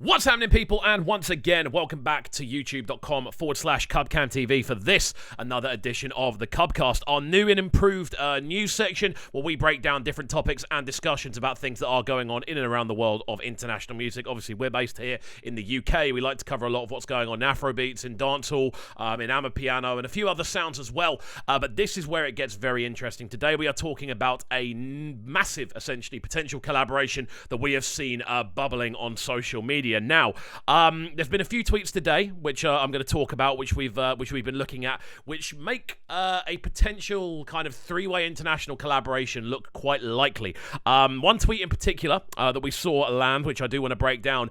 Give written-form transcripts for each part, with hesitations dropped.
What's happening, people? And once again, welcome back to youtube.com/CubCamTV for this, another edition of the Cubcast, our new and improved news section where we break down different topics and discussions about things that are going on in and around the world of international music. Obviously, we're based here in the UK. We like to cover a lot of what's going on in Afrobeats, in dancehall, in Amapiano, and a few other sounds as well. But this is where it gets very interesting. Today, we are talking about a massive, essentially, potential collaboration that we have seen bubbling on social media. Now, there's been a few tweets today, which I'm going to talk about, which we've been looking at, which make a potential kind of three-way international collaboration look quite likely. One tweet in particular that we saw land, which I do want to break down,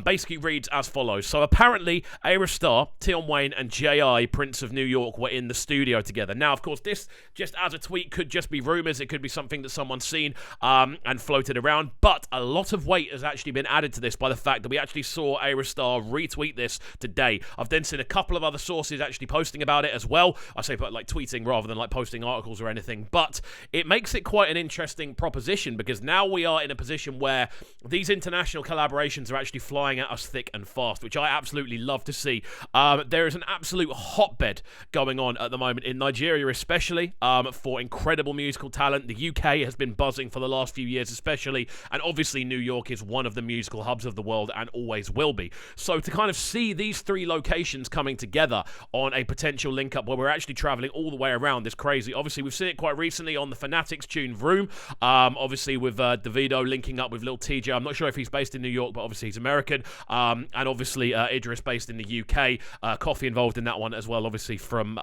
basically reads as follows. So apparently, Ayra Starr, Tion, and J.I., Prince of New York, were in the studio together. Now, of course, this just as a tweet could just be rumors. It could be something that someone's seen and floated around. But a lot of weight has actually been added to this by the fact that we actually saw Ayra Starr retweet this today. I've then seen a couple of other sources actually posting about it as well. I say like tweeting rather than like posting articles or anything. But it makes it quite an interesting proposition because now we are in a position where these international collaborations are actually flying at us thick and fast, which I absolutely love to see. There is an absolute hotbed going on at the moment in Nigeria, especially for incredible musical talent. The UK has been buzzing for the last few years, especially, and obviously New York is one of the musical hubs of the world and always will be. So to kind of see these three locations coming together on a potential link up where we're actually traveling all the way around is crazy. Obviously, we've seen it quite recently on the Fanatics tune Vroom. Obviously, with Davido linking up with Lil TJ. I'm not sure if he's based in New York, but obviously he's American. And obviously Idris based in the UK. Coffee involved in that one as well, obviously from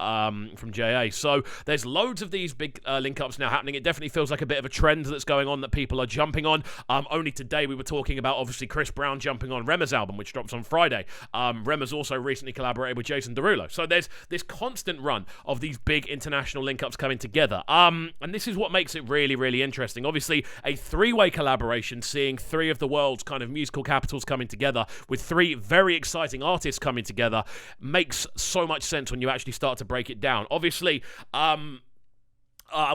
JA. So there's loads of these big link ups now happening. It definitely feels like a bit of a trend that's going on that people are jumping on. Only today we were talking about obviously Chris Brown jumping on Rema's album, which drops on Friday. Rema's also recently collaborated with Jason Derulo. So there's this constant run of these big international link-ups coming together. And this is what makes it really, really interesting. Obviously, a three-way collaboration, seeing three of the world's kind of musical capitals coming together with three very exciting artists coming together makes so much sense when you actually start to break it down. Obviously,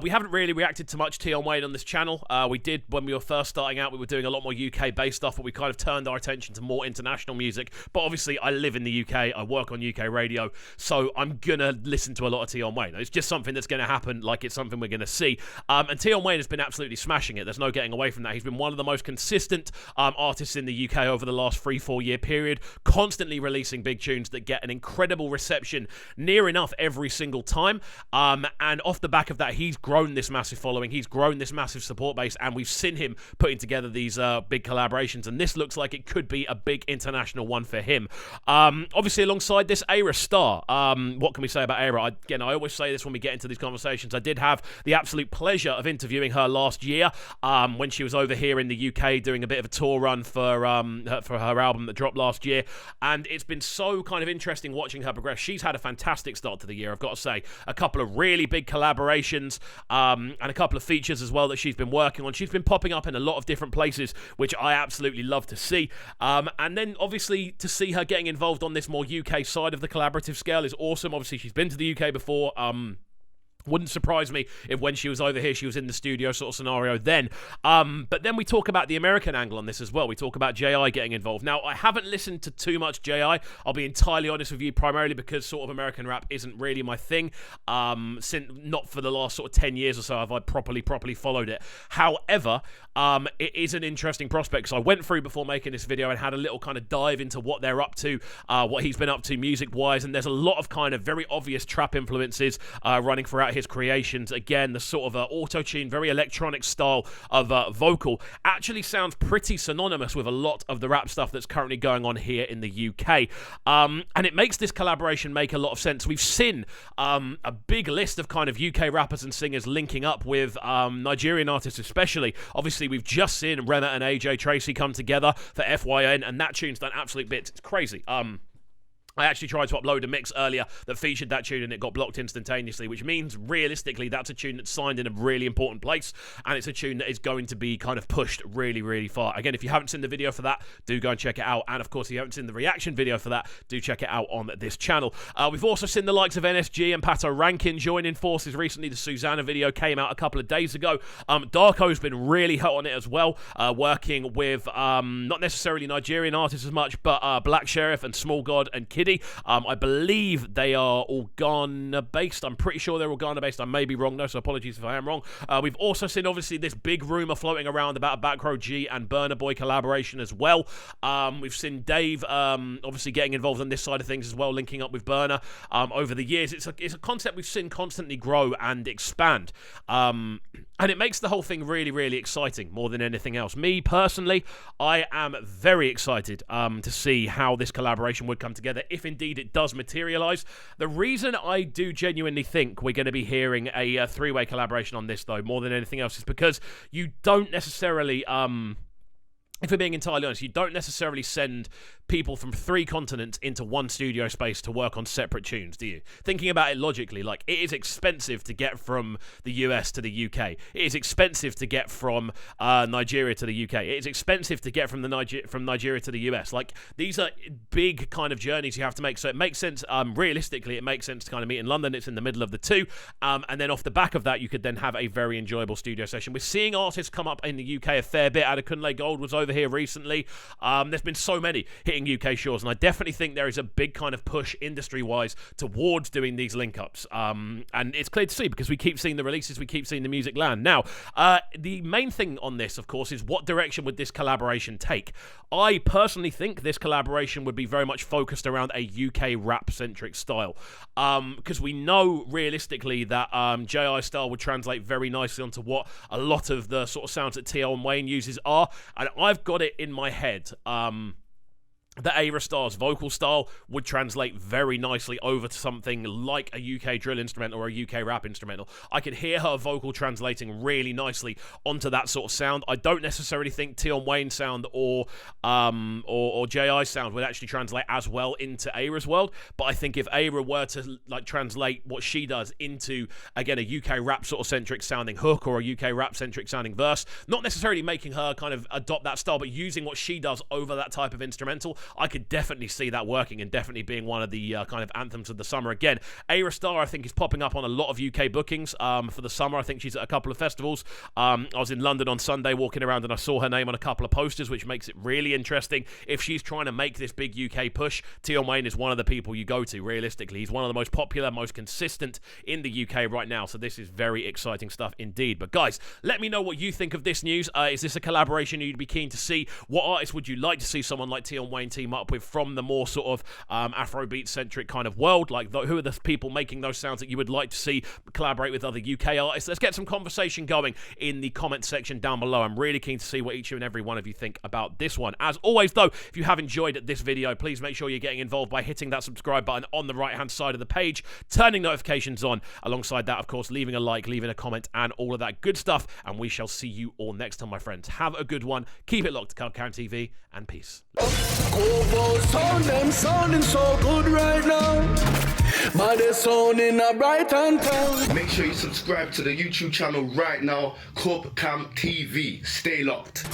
we haven't really reacted to much Tion on this channel. We did when we were first starting out. We were doing a lot more UK-based stuff, but we kind of turned our attention to more international music. But obviously, I live in the UK. I work on UK radio, so I'm going to listen to a lot of Tion. It's just something that's going to happen, like it's something we're going to see. And Tion has been absolutely smashing it. There's no getting away from that. He's been one of the most consistent artists in the UK over the last 3-4 year period, constantly releasing big tunes that get an incredible reception near enough every single time. And off the back of that, he's grown this massive following, he's grown this massive support base, and we've seen him putting together these big collaborations, and this looks like it could be a big international one for him. Obviously, alongside this, Ayra Starr. What can we say about Ayra? I always say this when we get into these conversations. I did have the absolute pleasure of interviewing her last year when she was over here in the UK doing a bit of a tour run for her album that dropped last year, and it's been so kind of interesting watching her progress. She's had a fantastic start to the year, I've got to say. A couple of really big collaborations, and a couple of features as well that she's been working on. She's been popping up in a lot of different places, which I absolutely love to see. And then obviously to see her getting involved on this more UK side of the collaborative scale is awesome. Obviously she's been to the UK before. Wouldn't surprise me if when she was over here, she was in the studio sort of scenario then. But then we talk about the American angle on this as well. We talk about J.I. getting involved. Now, I haven't listened to too much J.I. I'll be entirely honest with you, primarily because sort of American rap isn't really my thing. Since not for the last sort of 10 years or so have I properly followed it. However, it is an interesting prospect. So I went through before making this video and had a little kind of dive into what they're up to, what he's been up to music-wise, and there's a lot of kind of very obvious trap influences running throughout his creations. Again, the sort of auto-tune, very electronic style of vocal actually sounds pretty synonymous with a lot of the rap stuff that's currently going on here in the UK. And it makes this collaboration make a lot of sense. We've seen a big list of kind of UK rappers and singers linking up with Nigerian artists especially. Obviously, we've just seen Rema and AJ Tracy come together for FYN, and that tune's done absolute bits. It's crazy. I actually tried to upload a mix earlier that featured that tune and it got blocked instantaneously, which means realistically that's a tune that's signed in a really important place, and it's a tune that is going to be kind of pushed really, really far. Again, if you haven't seen the video for that, do go and check it out. And of course, if you haven't seen the reaction video for that, do check it out on this channel. We've also seen the likes of NSG and Pato Rankin joining forces recently. The Susanna video came out a couple of days ago. Darko's been really hot on it as well, working with not necessarily Nigerian artists as much, but Black Sheriff and Small God and Kid. I believe they are all Ghana-based. I'm pretty sure they're all Ghana-based. I may be wrong, though, so apologies if I am wrong. We've also seen, obviously, this big rumour floating around about a Backrow G and Burna Boy collaboration as well. We've seen Dave, obviously, getting involved on this side of things as well, linking up with Burna over the years. It's a concept we've seen constantly grow and expand. And it makes the whole thing really, really exciting more than anything else. Me, personally, I am very excited to see how this collaboration would come together, if indeed it does materialize. The reason I do genuinely think we're going to be hearing a three-way collaboration on this, though, more than anything else, is because you don't necessarily... if we're being entirely honest, you don't necessarily send people from 3 continents into one studio space to work on separate tunes, do you? Thinking about it logically, like, it is expensive to get from the US to the UK. It is expensive to get from Nigeria to the UK. It is expensive to get from Nigeria to the US. Like, these are big kind of journeys you have to make. So it makes sense, realistically, it makes sense to kind of meet in London. It's in the middle of the two. And then off the back of that, you could then have a very enjoyable studio session. We're seeing artists come up in the UK a fair bit. Adekunle Gold was over here recently. There's been so many hitting UK shores, and I definitely think there is a big kind of push industry-wise towards doing these link-ups. And it's clear to see because we keep seeing the releases, we keep seeing the music land. Now, the main thing on this, of course, is what direction would this collaboration take? I personally think this collaboration would be very much focused around a UK rap-centric style, because we know realistically that J.I. style would translate very nicely onto what a lot of the sort of sounds that Tion Wayne uses are, and I've got it in my head that Ayra Starr's vocal style would translate very nicely over to something like a UK drill instrumental or a UK rap instrumental. I could hear her vocal translating really nicely onto that sort of sound. I don't necessarily think Tion Wayne's sound or J.I.'s sound would actually translate as well into Ayra's world, but I think if Ayra were to like translate what she does into, again, a UK rap sort of centric sounding hook or a UK rap centric sounding verse, not necessarily making her kind of adopt that style, but using what she does over that type of instrumental, I could definitely see that working and definitely being one of the kind of anthems of the summer. Again, Ayra Starr, I think, is popping up on a lot of UK bookings for the summer. I think she's at a couple of festivals. I was in London on Sunday walking around and I saw her name on a couple of posters, which makes it really interesting. If she's trying to make this big UK push, Tion Wayne is one of the people you go to, realistically. He's one of the most popular, most consistent in the UK right now, so this is very exciting stuff indeed. But guys, let me know what you think of this news. Is this a collaboration you'd be keen to see? What artists would you like to see someone like Tion Wayne team up with from the more sort of Afrobeat centric kind of world? Like, who are the people making those sounds that you would like to see collaborate with other UK artists? Let's get some conversation going in the comment section down below. I'm really keen to see what each and every one of you think about this one. As always, though, if you have enjoyed this video, please make sure you're getting involved by hitting that subscribe button on the right hand side of the page, turning notifications on, alongside that, of course, leaving a like, leaving a comment, and all of that good stuff. And we shall see you all next time, my friends. Have a good one. Keep it locked to CubCamTV, and peace. Sounding so good right now. But they're sounding a bright and town. Make sure you subscribe to the YouTube channel right now, CubCamTV. Stay locked.